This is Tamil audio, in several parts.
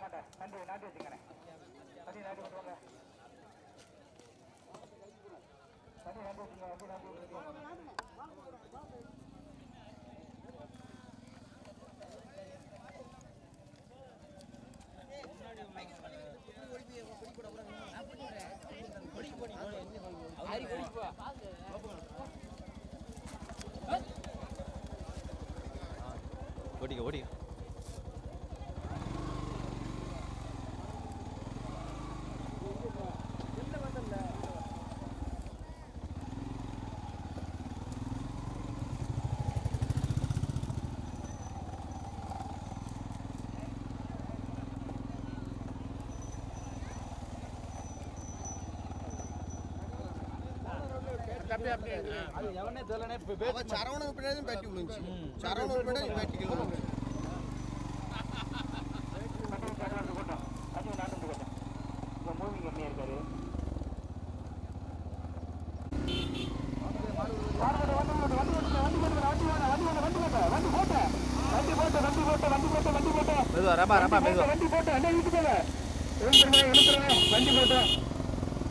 மாட்டேன். நன்றி நாட்டி வச்சுக்கிறேன். தண்ணி நாட்டி விட்டுருவாங்க. தண்ணி நாட்டி வச்சுங்க. நாட்டி ஓடிக்க ஓடிக்க. சரவணன் பின்னாடி பேட்டி விழுந்துச்சு. சரவணன் பின்னாடி பேட்டி விழுந்துச்சு.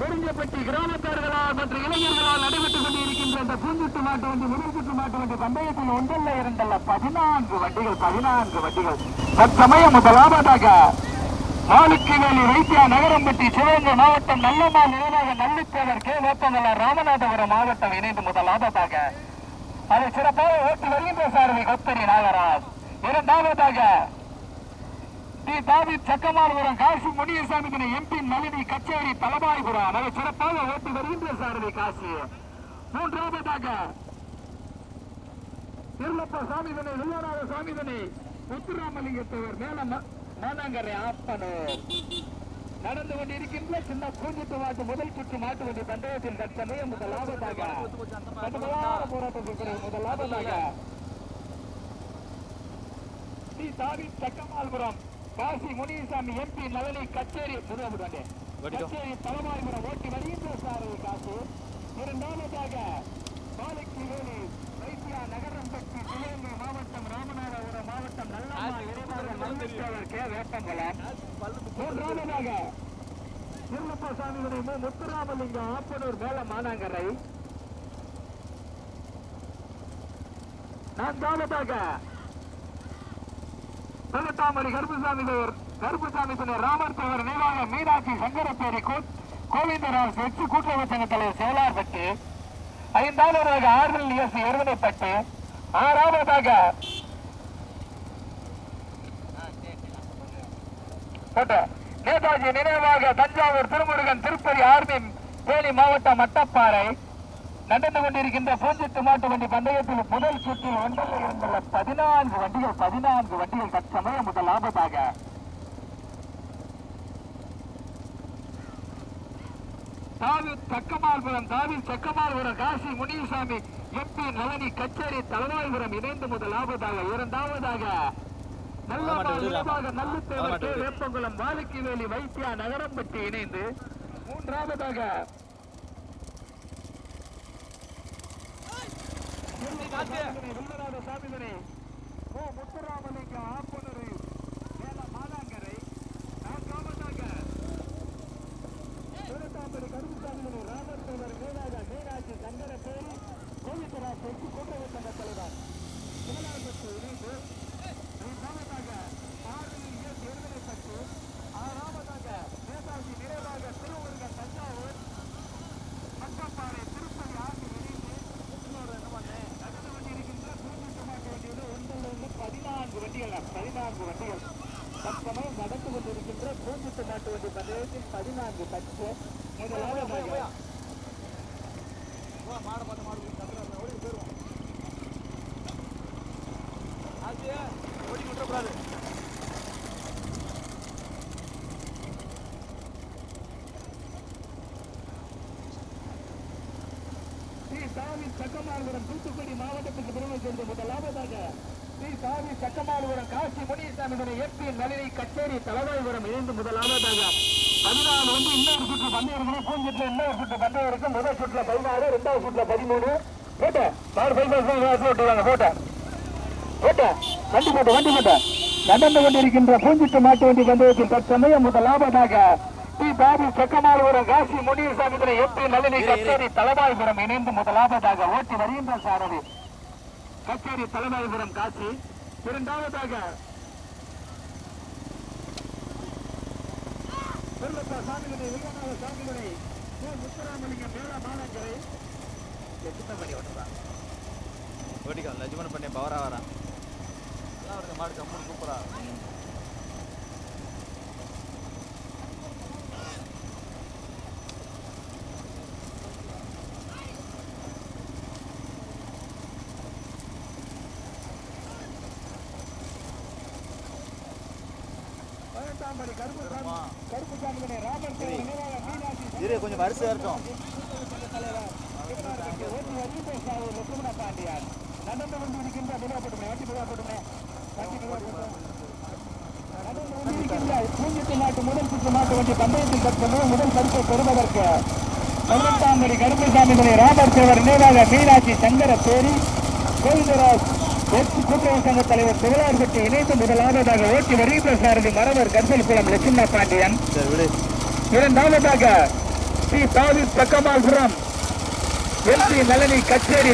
நெருங்கப்பட்டி கிராமத்தார்களால் மற்றும் இளைஞர்களால் நடைபெற்றுக் கொண்டிருக்கின்ற இந்த பூஞ்சுட்டு மாட்டு வண்டி முதல் சுற்று மாட்டு வண்டி பந்தயத்தில் ஒன்றல்ல இரண்டல்ல 14 வண்டிகள் தற்சமயம் முதலாவதாக மாலுக்கிவேலி வைத்தியா நகரம்பட்டி சிவகங்கை மாவட்டம் நல்லம்மாள் நினைவாக நல்லுத்தேவர் கே வேப்பங்கலர் ராமநாதபுரம் மாவட்டம் இணைந்து முதலாவதாக அதை சிறப்பாக ஓட்டி வருகின்ற சாரதி கொத்தரி நாகராஜ். இரண்டாவதாக டி தாவித் சக்கமால்புரம் காசி முனியசாமி எம்பி நளினி கச்சேரி தலபாய்புரம் அதை சிறப்பாக ஓட்டி வருகின்ற சாரதி காசி. மூன்றாவதாக திருலப்ப சாமிதனை வெள்ளநாத சாமிதனை முத்துராமலிங்கத்தவர் மேல மானாங்கரை ஆப்பனூர் நடந்து கொண்டிருக்கின்ற சின்ன பூஞ்சிட்டு மாட்டு முதல் சுற்று மாட்டு வண்டி பந்தயத்தில் தற்சமயம் முதலாவதாக கடுமையான போராட்டத்திற்கு முதலாவதாக டி தாவித் சக்கமால்புரம் காசி முனியசாமி எம்பி நலனி கச்சேரி கச்சேரி தலவாய்புரம் ஓட்டி வருகின்ற சாரதி காசு. இரண்டாவதாக பாலக்கிவேலி வைத்தியா நகரம்பட்டி சிவகங்கை மாவட்டம் ராமநாதபுரம் மாவட்டம் நல்லம்மாள் இறைவாக நல்லுத்தேவர் கே வேப்பங்குளம். மூன்றாவதாக திருலப்ப சாமியுடைய முத்துராமலிங்கம் ஆப்பனூர் மேல மானாங்கரை. நான்காவதாக பகட்டாமரி கருப்புசாமி ராமர் தேவர் நினைவாக மீனாட்சி சங்கரப்பேரி கோவிந்தராஜ் வெற்றி கூட்டுறவு சங்க தலைவர் சேலார்பட்டு. ஐந்தாவதாக ஆறுதல் எஸ் எருவனைப்பட்டு. ஆறாவதாக நேதாஜி நினைவாக தஞ்சாவூர் திருமுருகன் திருப்பதி ஆர்மி தேனி மாவட்டம் மட்டப்பாறை நடந்து கொண்டிருக்கின்ற பூஞ்சிட்டு மாட்டு வண்டி பந்தயத்தில் முதல் சுற்றில் ஒன்றில் இருந்துள்ள 14 வண்டிகள் தற்சமயம் முதலாவதாக தாவித் சக்கமால்புரம் காசி முனியசாமி எம்பி நலனி கச்சேரி தலவாய்புரம் இணைந்து முதலாவதாக. இரண்டாவதாக நல்லுத்தேவர் கே வேப்பங்குளம் வாலுக்கிவேலி வைத்தியா நகரம்பட்டி இணைந்து. மூன்றாவதாக வெள்ளநாத சாமிதனை முத்துராமலிங்கம் ஆப்பனூர் மேல மாலாங்கரை. நான்காவதாக திருத்தாம்பரி கருப்புசாமி ராமர் தேவர் மேலாக மீனாட்சி சங்கரப்பேரி கோவிந்தராஜ் வெற்றி கூட்டுறவு சங்க தலைவர் சேலார்பட்டு இணைந்து. ஐந்தாவதாக ஆறுதல் எஸ் எருவனைப்பட்டு. ஆறாவதாக நேதாஜி நினைவாக திருமுருகன் தஞ்சாவூர் மட்டப்பாறை திருப்பதி ஆர்மி இணைந்து. நடந்து கொண்டிருக்கின்ற பூஞ்சிட்டு மாட்டு வண்டியோடு ஒன்றிலிருந்து 14 வண்டிகள் தற்சமயம் நடந்து கொண்டிருக்கின்ற பூஞ்சிட்டு மாட்டு வண்டி பந்தயத்தில் 14 பத்து. முதலாவதாக சக்கமால்புரம் தூத்துக்குடி மாவட்டத்துக்கு பெருமை சேர்ந்த முதலாவதாக ஸ்ரீ சாமி சக்கமால்புரம் காசி முனியசாமி எம்பி நளினி கச்சேரி தலவாய்புரம் இணைந்து முதலாவதாக. 14 வந்து இன்னொரு சுற்று பந்தயம் இருக்கு. பூஞ்சிட்டுல இன்னொரு சுற்று பந்தயம் இருக்கு. முதல் சுற்றுல 16, இரண்டாவது சுற்றுல 13. போட்ட வண்டி போட்ட நடந்து கொண்டிருக்கின்ற பூஞ்சிட்டு மாட்டு வண்டி பந்தயத்தில் தற்சமயம் முதலாவதாக டி பாபு செக்கமாலபுரம் காசி முனியசாமி எட்டு நளினி கச்சேரி தலைவாய்புரம் இணைந்து முதலாவதாக ஓட்டி வருகின்ற சாரதி கச்சேரி தலைவாய்புரம் காசி. இரண்டாவதாக சாமிகளை விஜயநாத சாமிகளை முத்துராமலிங்கம் மேல மாநகரை பண்ணி ஓட்டுறாங்க. ஓட்டிக்கா லட்சுமணன் பண்ணி பவரா வரான் வருது மாடு கம்பெனி சூப்பரா. கொஞ்சம் வரிசை வரட்டும். நடந்து கொண்டிருக்கின்ற பூஞ்சிட்டு நாட்டு முதல் சுற்று மாட்டு வண்டி பந்தயத்தில் தற்போது முதல் பரிசை பெறுவதற்கு 18ஆம் படி கருப்பசாமி ராமர் தேவர் நினைவாக மீனாட்சி சங்கர பேரி கோவிந்தராஜ் கூட்டுறவு சங்க தலைவர் சிவலார்பட்டி இணைந்து முதலாவதாக ஓட்டி வருகின்ற சாரதி மரவர் கர்சல் குளம் லட்சுமண பாண்டியன். இரண்டாவதாக ஸ்ரீ பாவி பக்கமாபுரம் எம்பி நளினி கச்சேரி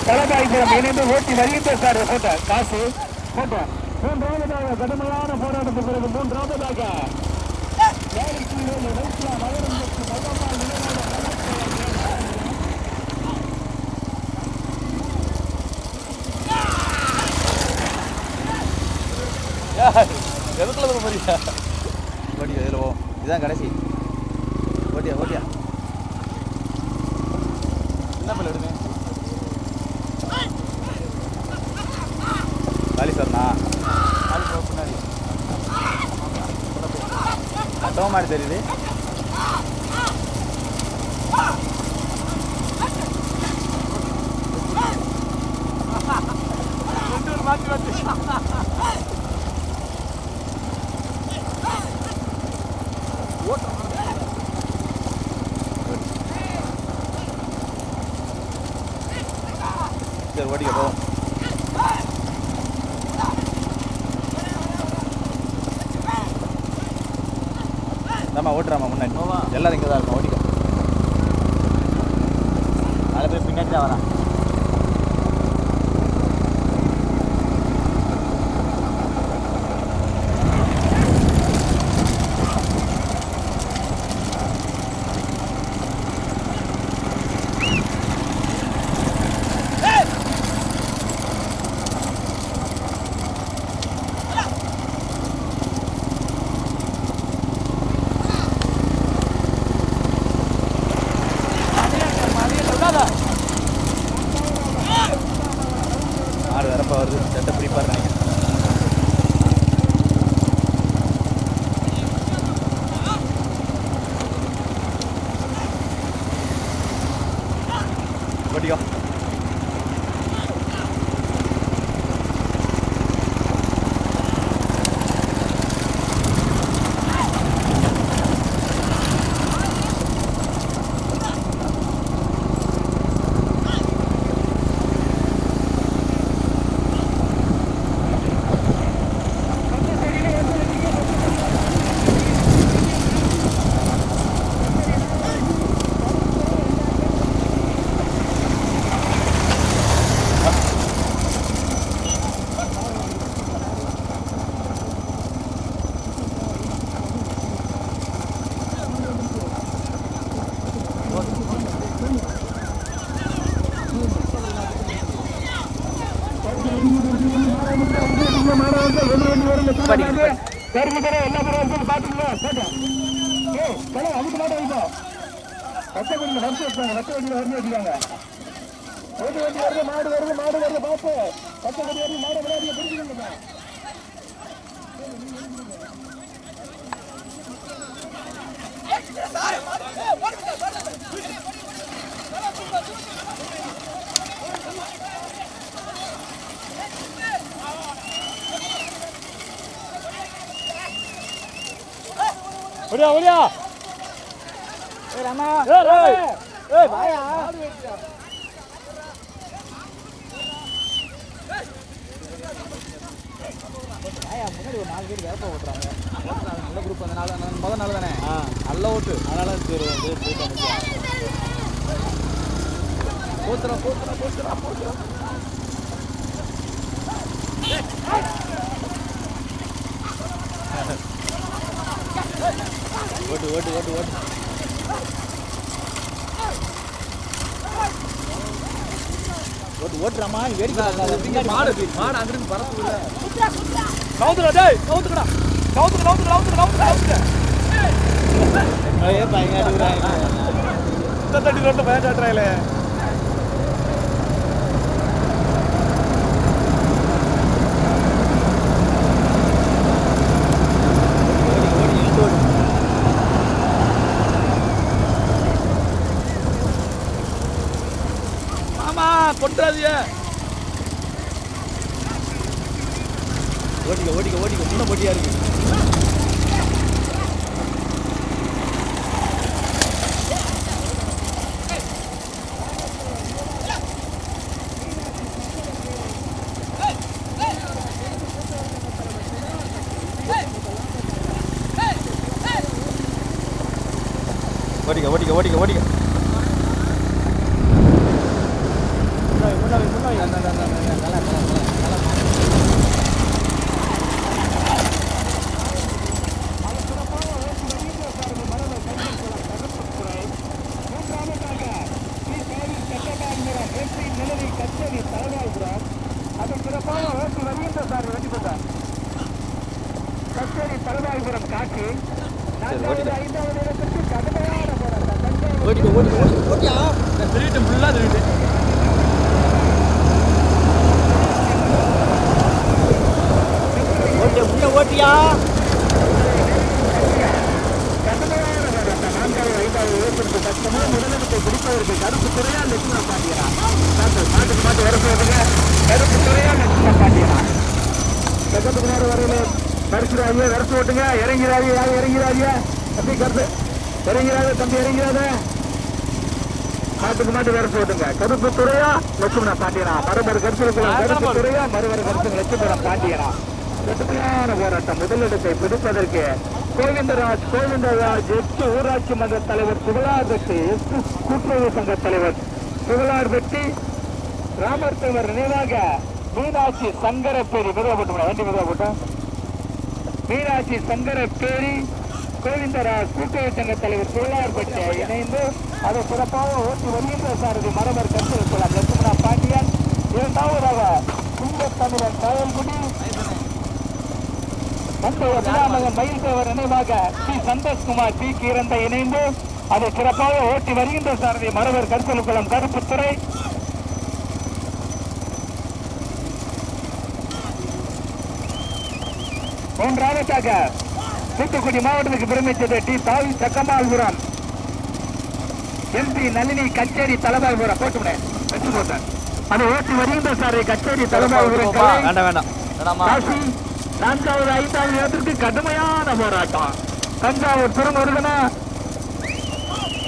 தலைவாய்புரம் இணைந்து ஓட்டி வருகின்ற சாரதி போட்ட காசு போட்ட. மூன்றாவதாக கடுமையான போராட்டத்துக்கு பிறகு மூன்றாவதாக எதுக்குள்ள போறியா ஓட்டியா இதில் போ. இதுதான் கடைசி ஓட்டியா ஓட்டியா என்ன பிள்ளை எடுங்க காலி சார்ண்ணா காலி பின்னாடி மட்டவ மாதிரி தெரியுது. மாற்றி மாற்றி சரி ஓட்டிக்க போவோம். நம்ம ஓட்டுறாமா முன்னாடி எல்லாரும் இங்கே தான் இருக்கும். ஓட்டிக்க நாலு பேர் பின்னாடி தான் வரான். ஆறு வரப்போ வருது சட்டை பிடிப்பார் நினைக்கிறேன். ஓட்டிக்கோ மாடு வருது பார்த்து பச்சை கொடி வருது மாடு விளையாடி பிடிச்சிருங்க. ஓடியா ஓடியா ஏய் ராமா ஏய் ஏய் வாயா முன்னாடி ஒரு 4 பேர் வேப்ப ஓட்டுறாங்க. நல்ல குரூப் அந்த நாள் முதல் நாள் தானே நல்ல ஓட்டு. அதனால சரி வந்து போயிட்டு போத்துறா போத்துறா போத்துறா போத்துறா. ஓட்டு ஓட்டு ஓட்டு ஓட்டு ஓட்டு ஓட்டுறாமா வேடிக்கை மாடு மாடு அங்கிருந்து பறக்குதுல. கவுத்துடா டேய் கவுத்துடா கவுத்துடா கவுத்துடா கவுத்துடா கவுத்துடா. ஏ பையன் அடிக்குறாங்க. இந்த தட்டி ரோட்ல பையன் காட்டுறாங்களே. மாமா கொட்டாதிய. ஓடிக்க ஓடிக்க ஓடிக்க முன்ன போட்டியா இருக்கு. ஓடிக்க ஓடிக்க ஓடிக்க ஓடிக்க. முன்னாடி கச்சேரி தலைவாய்புரம் காட்சி ஓடிக்க ஓடிக்க ஓடியா திருட்டு ஃபுல்லா திருட்டு. ஓட்டியா புள்ள ஓட்டியா. முதலிடத்தை பிடிப்பதற்கு கருப்பு துறையா லட்சுமண பாண்டியனா மாட்டுக்கு மாட்டு வர போதுங்க. கருப்பு துறையா லட்சுமண பாண்டியனா பக்கத்துக்கு நேரம் வரையில வரிசுறாங்க வரசு ஓட்டுங்க. இறங்கிறாங்க யாரும் இறங்கிறாங்க தம்பி கருத்து இறங்கிறாங்க தம்பி இறங்கிறாத. மாட்டுக்கு மாட்டு வரசு ஓட்டுங்க. கருப்பு துறையா லட்சுமண பாண்டியனா மறுமறு கருத்து கருப்பு துறையா மறுமறு கருத்து லட்சுமண பாண்டியனா. கடுமையான போராட்டம். முதலிடத்தை பிடிப்பதற்கு கோவிந்தராஜ் எட்டு ஊராட்சி மன்ற தலைவர் புகழார் வெட்டி எட்டு கூட்டுறவு சங்க தலைவர் புகழார் வெட்டி ராமர்த்தவர் நினைவாக மீனாட்சி சங்கரப்பேரி மிதவப்பட்டு வண்டி மிதவப்பட்ட மீனாட்சி சங்கரப்பேரி கோவிந்தராஜ் கூட்டுறவு சங்க தலைவர் புகழார் வெட்டி இணைந்து அதை சிறப்பாக ஓட்டி வருகின்ற சாரதி மரபர் கருத்து லட்சுமணா பாண்டியன். இரண்டாவதாக தமிழன் கயல்குடி மகன் மயில்தேவர் நினைவாக ஸ்ரீ சந்தோஷ்குமார் பி கீரந்த இணைந்து அதை சிறப்பாக ஓட்டி வருகின்ற சாரதி மரவர் கருத்தலுக்குளம் கருப்புத்துறை. மூன்றாவதாக தூத்துக்குடி மாவட்டத்துக்கு பெருமைச்சது டி தாவி சக்கமால்புரம் எம்பி நளினி கச்சேரி தலைபாய்புரம் போட்டு வெற்றி போட்டார். அதை ஓட்டி வருகின்ற சாரதி கச்சேரி தலைபாய்புரம் காசி. நான்காவது ஐந்தாவது இடத்திற்கு கடுமையான போராட்டம். தஞ்சாவூர் திருமுருகனா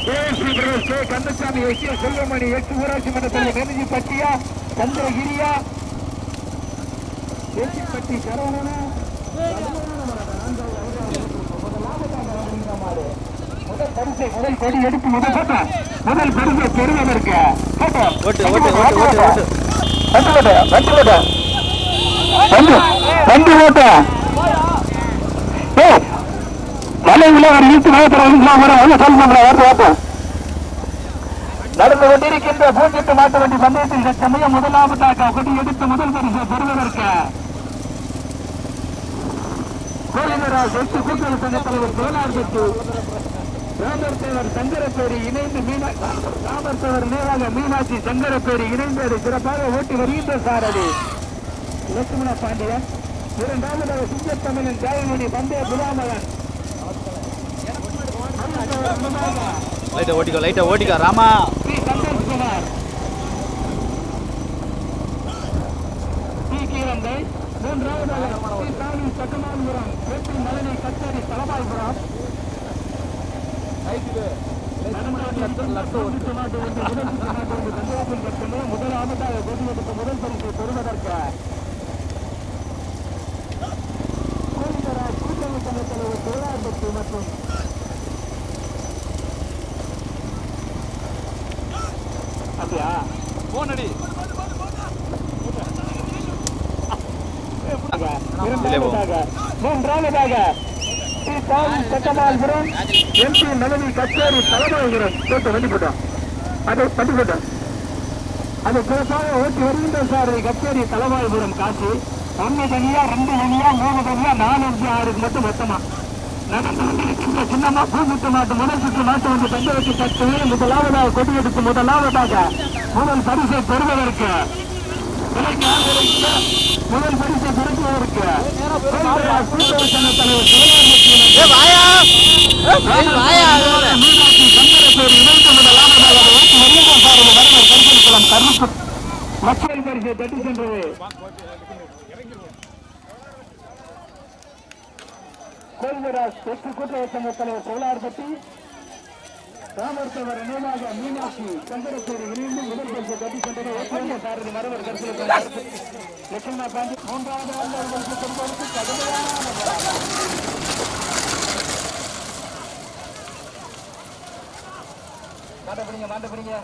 கே கந்தசாமி எஸ் செல்வமணி எட்டு ஊராட்சி மன்றத்தில் நெருஞ்சி பட்டியா சந்திரகிரியா பட்டி சரவணனா முதல் பரிசை முதல் கொடி எடுத்து முதல் பரிசை பெறுவதற்கு வண்டி ஓட்ட மலையில் ஒரு இழுத்து நடந்து கொண்டிருக்கின்ற பூஞ்செட்டு மாட்டு வண்டி பந்தயத்தில் சமயம் முதலாவதாக கொடி எடுத்து முதல் பரிசு பெறுவதற்கு கோவிந்தராஜ் எட்டு கூட்டுறவு சங்க தலைவர் கோலார் பெற்று ராமர்தேவர் சங்கரப்பேரி இணைந்து ராமர்தேவர் நேராக மீனாட்சி சங்கரப்பேரி இணைந்து அதை சிறப்பாக ஓட்டி வருகின்ற சாரதி லட்சுமண பாண்டியன். இரண்டாவதாக சிங்கத்தமிழன் ஜெயமணி பந்தய குலாமகன் லைட்டா ஓட்டிக்கோ ராமா. ஸ்ரீ சந்தோஷ்குமார் பி கீரந்தை. மூன்றாவதாக ஸ்ரீ தாவி சக்கமால்புரம் வெற்றி நலனை கச்சேரி தலபாய்புரம் முதலாவதாக கொடியெடுத்த முதல் பரிசை பெறுவதற்கு சங்க தலைவர் சோழார்பட்டி மற்றும் அப்படியா போனடி மூன்றாவதாக ஸ்ரீ சாமி சட்டமால்புரம் எம்பி நலவி கச்சேரி தலைமைபுரம் போட்டு வண்டி போட்டோம் அது வண்டி போட்டோம் அது புதுசாக ஓட்டி வருகின்ற சார் கச்சேரி தலைமால்புரம் காசு 1 தனியா 2 தனியா 3 தனியா 4 5 6 மட்டும் மொத்தமா நடந்து கொண்டிருக்கின்ற சின்னமா பூமுட்டு மாட்டு முதல் சுற்று மாட்டு வந்து தங்க வச்சு சற்று முதலாவதாக கொடியெடுத்து முதலாவதாக முதல் பரிசை பெறுவதற்கு முதல் பரிசை பெறுவதற்கு கூட்டுறவு சங்க தலைவர் மீனாட்சி சங்கரப்பேர் இணைந்து முதலாவதாக ஓட்டி வருகின்ற சார் வரவர் கருத்தில் கருப்பு மக்கள் பரிசை தட்டி சென்றது கோல்வராஜ் தெற்கு கூட்டுறவு சங்க தலைவர் சோழார்பட்டி ராமர்த்தவர் நினைவாக மீனாட்சி சங்கரப்பேரி இணைந்து முதல் பரிசை தட்டி சென்றது ஓட்டுநர் சாரதி மரவர் கருத்தில் லட்சுமணா பாண்டி மூன்றாவது ஆண்டு கொடுப்பதற்கு கடுமையான மாட்டப்படுங்க